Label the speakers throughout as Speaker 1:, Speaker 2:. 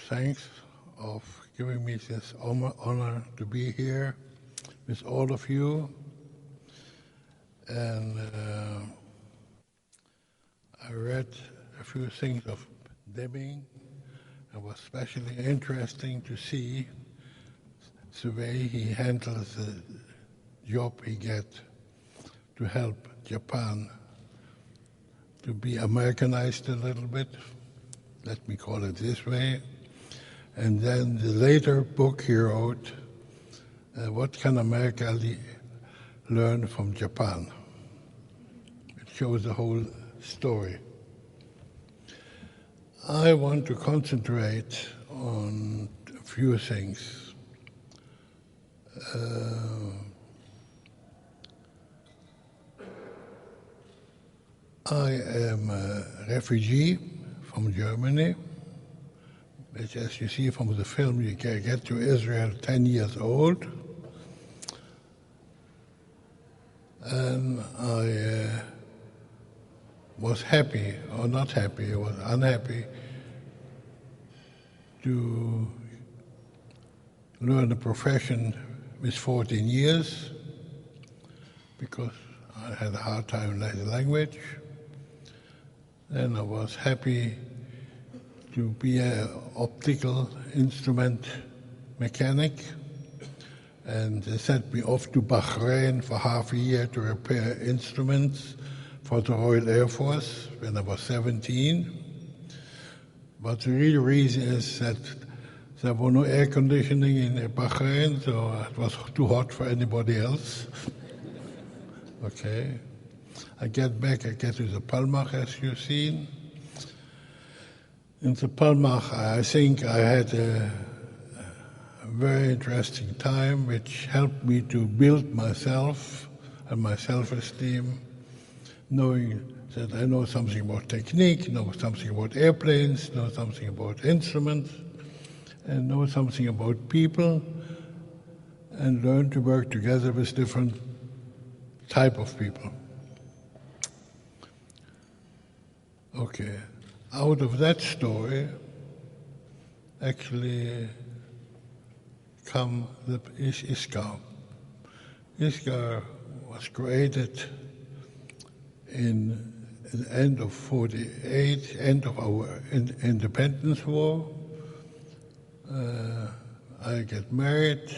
Speaker 1: thanks of giving me this honor to be here with all of you. And I read a few things of Deming. It was especially interesting to see the way he handles the job he gets to help Japan to be Americanized a little bit, let me call it this way. And then the later book he wrote, What Can America Learn from Japan? It shows the whole story. I want to concentrate on a few things. I am a refugee from Germany, which, as you see from the film, you can get to Israel 10 years old. And I was happy, or not happy, I was unhappy to learn a profession with 14 years because I had a hard time learning the language. Then I was happy to be an optical instrument mechanic, and they sent me off to Bahrain for half a year to repair instruments for the Royal Air Force when I was 17. But the real reason is that there was no air conditioning in Bahrain, so it was too hot for anybody else. Okay. I get to the Palmach, as you've seen. In the Palmach, I think I had a very interesting time, which helped me to build myself and my self-esteem, knowing that I know something about technique, know something about airplanes, know something about instruments, and know something about people, and learn to work together with different type of people. Okay, out of that story actually come the ISCAR. ISCAR was created in the end of 48, end of our independence war. I get married.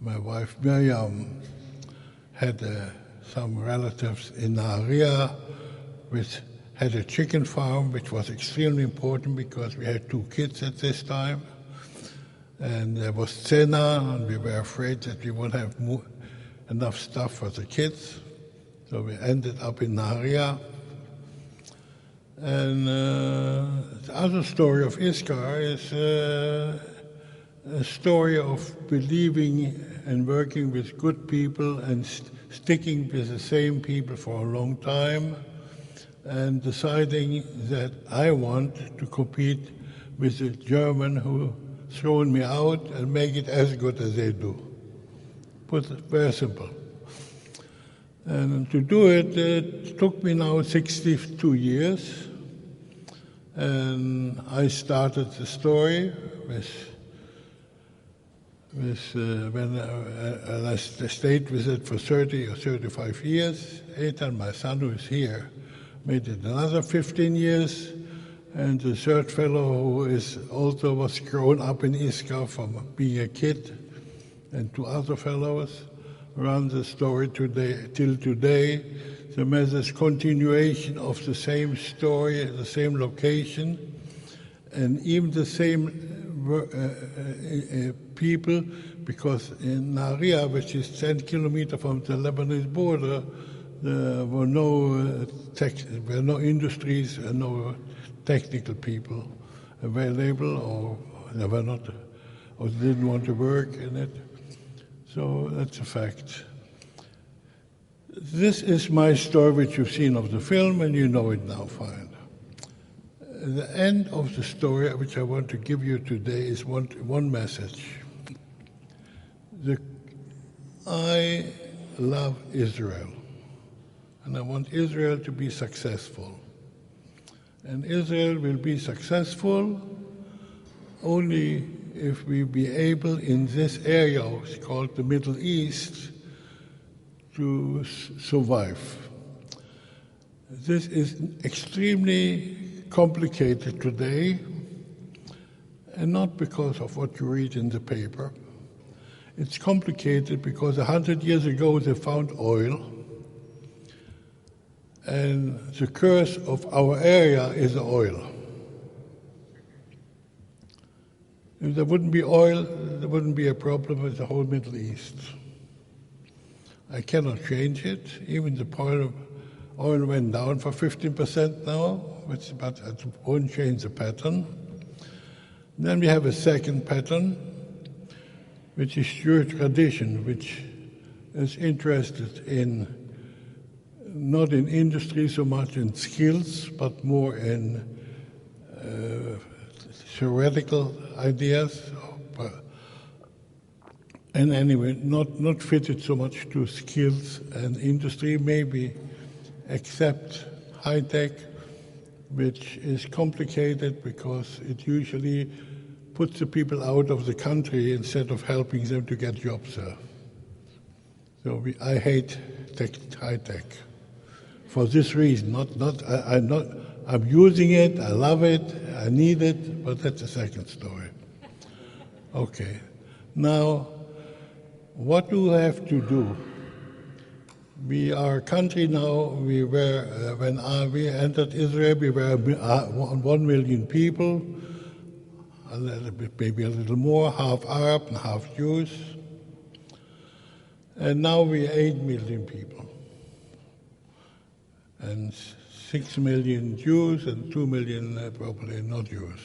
Speaker 1: My wife Miriam had some relatives in Nahariya, which had a chicken farm, which was extremely important because we had 2 kids at this time. And there was cena, and we were afraid that we wouldn't have enough stuff for the kids. So we ended up in Nahariya. And the other story of ISCAR is a story of believing and working with good people and sticking with the same people for a long time, and deciding that I want to compete with the German who thrown me out and make it as good as they do. Put it very simple. And to do it, it took me now 62 years. And I started the story when I stayed with it for 30 or 35 years. Eitan, my son, who is here, made it another 15 years, and the third fellow, who is also was grown up in ISCAR from being a kid, and 2 other fellows run the story today till today. The message continuation of the same story, the same location, and even the same people, because in Nahariya, which is 10 kilometers from the Lebanese border, there were no industries and no technical people available, or they were not, or didn't want to work in it. So that's a fact. This is my story, which you've seen of the film, and you know it now fine. The end of the story, which I want to give you today, is one message. I love Israel, and I want Israel to be successful. And Israel will be successful only if we be able in this area, it's called the Middle East, to survive. This is extremely complicated today, and not because of what you read in the paper. It's complicated because 100 years ago they found oil, and the curse of our area is the oil. If there wouldn't be oil, there wouldn't be a problem with the whole Middle East. I cannot change it. Even the oil went down for 15% now, but it won't change the pattern. Then we have a second pattern, which is Jewish tradition, which is interested in not in industry so much in skills, but more in theoretical ideas, and anyway, not fitted so much to skills and industry, maybe except high-tech, which is complicated because it usually puts the people out of the country instead of helping them to get jobs there. So I hate high-tech for this reason. I'm using it, I love it, I need it, but that's a second story. Okay. Now, what do we have to do? We are a country now, when we entered Israel, we were 1 million people, a little bit, maybe a little more, half Arab and half Jews. And now we are 8 million people. And 6 million Jews and 2 million probably not Jews.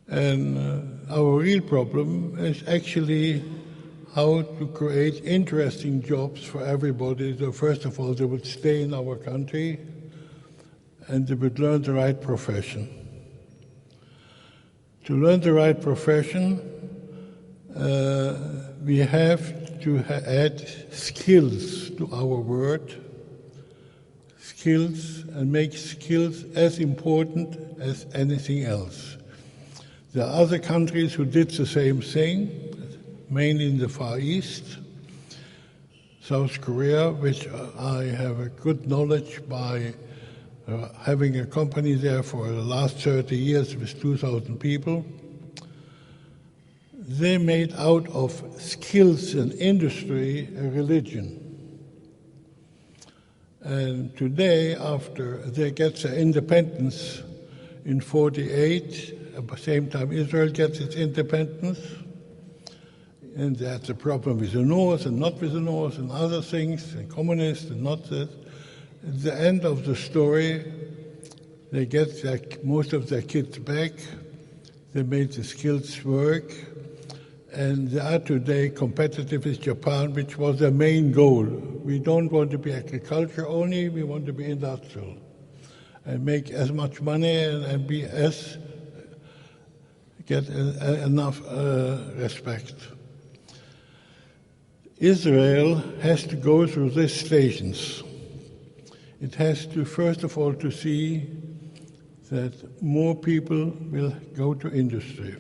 Speaker 1: And our real problem is actually how to create interesting jobs for everybody. So first of all, they would stay in our country and they would learn the right profession. To learn the right profession, we have to add skills to our word, skills, and make skills as important as anything else. There are other countries who did the same thing, mainly in the Far East, South Korea, which I have a good knowledge by having a company there for the last 30 years with 2,000 people. They made out of skills and industry a religion. And today, after they get their independence in 1948, at the same time Israel gets its independence, and that's a problem with the North and not with the North and other things, and communists and not this. At the end of the story, they get most of their kids back, they made the skills work, and they are today competitive with Japan, which was their main goal. We don't want to be agriculture only, we want to be industrial and make as much money and be get enough respect. Israel has to go through these stations. It has to, first of all, to see that more people will go to industry.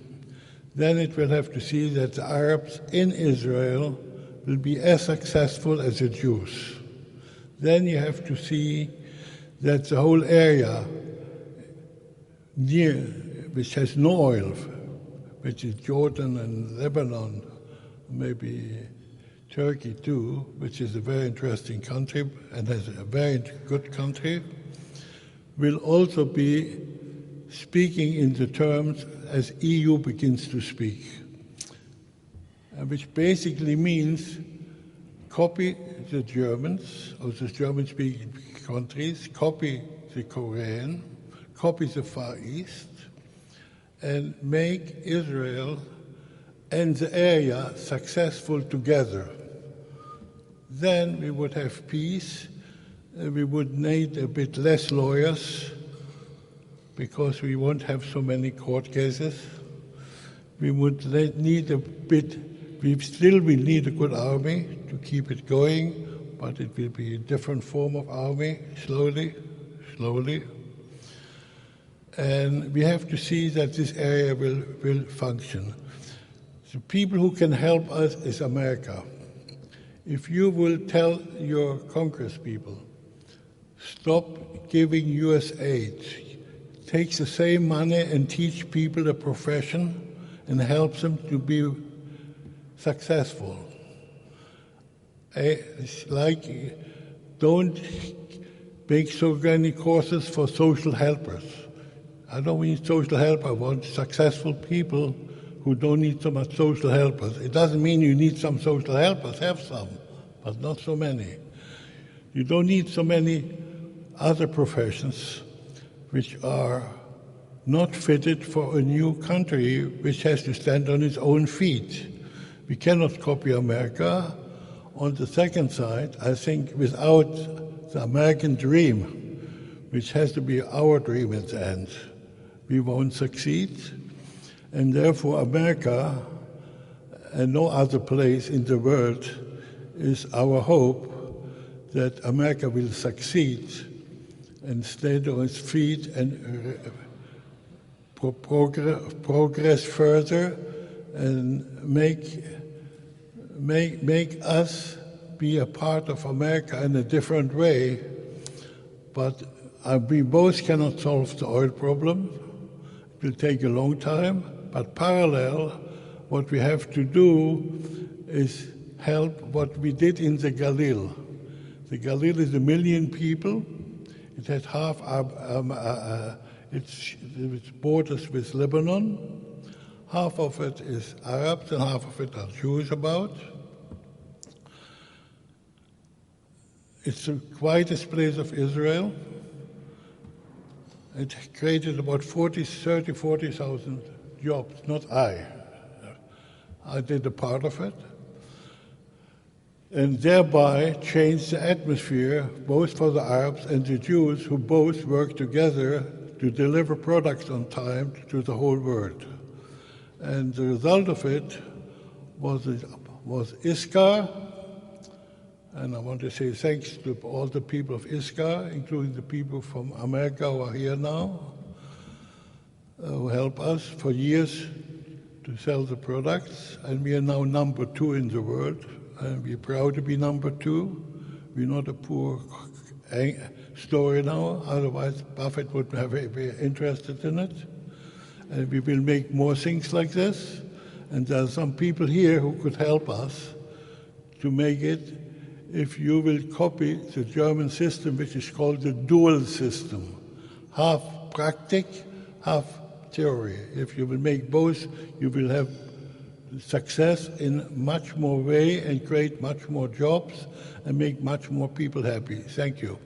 Speaker 1: Then it will have to see that the Arabs in Israel will be as successful as the Jews. Then you have to see that the whole area near, which has no oil, which is Jordan and Lebanon, maybe Turkey too, which is a very interesting country and has a very good country, will also be speaking in the terms as EU begins to speak, which basically means copy the Germans or the German-speaking countries, copy the Korean, copy the Far East, and make Israel and the area successful together. Then we would have peace. We would need a bit less lawyers because we won't have so many court cases. We would need a bit, we still will need a good army to keep it going, but it will be a different form of army, slowly. And we have to see that this area will function. The people who can help us is America. If you will tell your Congress people, stop giving U.S. aid, take the same money and teach people a profession and help them to be successful. It's like, don't make so many courses for social helpers. I don't mean social help, I want successful people who don't need so much social helpers. It doesn't mean you need some social helpers, have some, but not so many. You don't need so many other professions which are not fitted for a new country which has to stand on its own feet. We cannot copy America. On the second side, I think without the American dream, which has to be our dream at the end, we won't succeed. And therefore, America and no other place in the world is our hope that America will succeed and stand on its feet and progress further and make us be a part of America in a different way. But we both cannot solve the oil problem. It will take a long time. But parallel, what we have to do is help what we did in the Galil. The Galil is 1 million people. It has its borders with Lebanon. Half of it is Arabs and half of it are Jews about. It's the quietest place of Israel. It created about 40,000 jobs, not I. I did a part of it. And thereby changed the atmosphere, both for the Arabs and the Jews, who both work together to deliver products on time to the whole world. And the result of it was ISCAR, and I want to say thanks to all the people of ISCAR, including the people from America who are here now, who help us for years to sell the products. And we are now number 2 in the world, and we're proud to be number 2. We're not a poor story now, otherwise Buffett would be interested in it. And we will make more things like this. And there are some people here who could help us to make it, if you will copy the German system, which is called the dual system, half practic, half theory. If you will make both, you will have success in much more way and create much more jobs and make much more people happy. Thank you.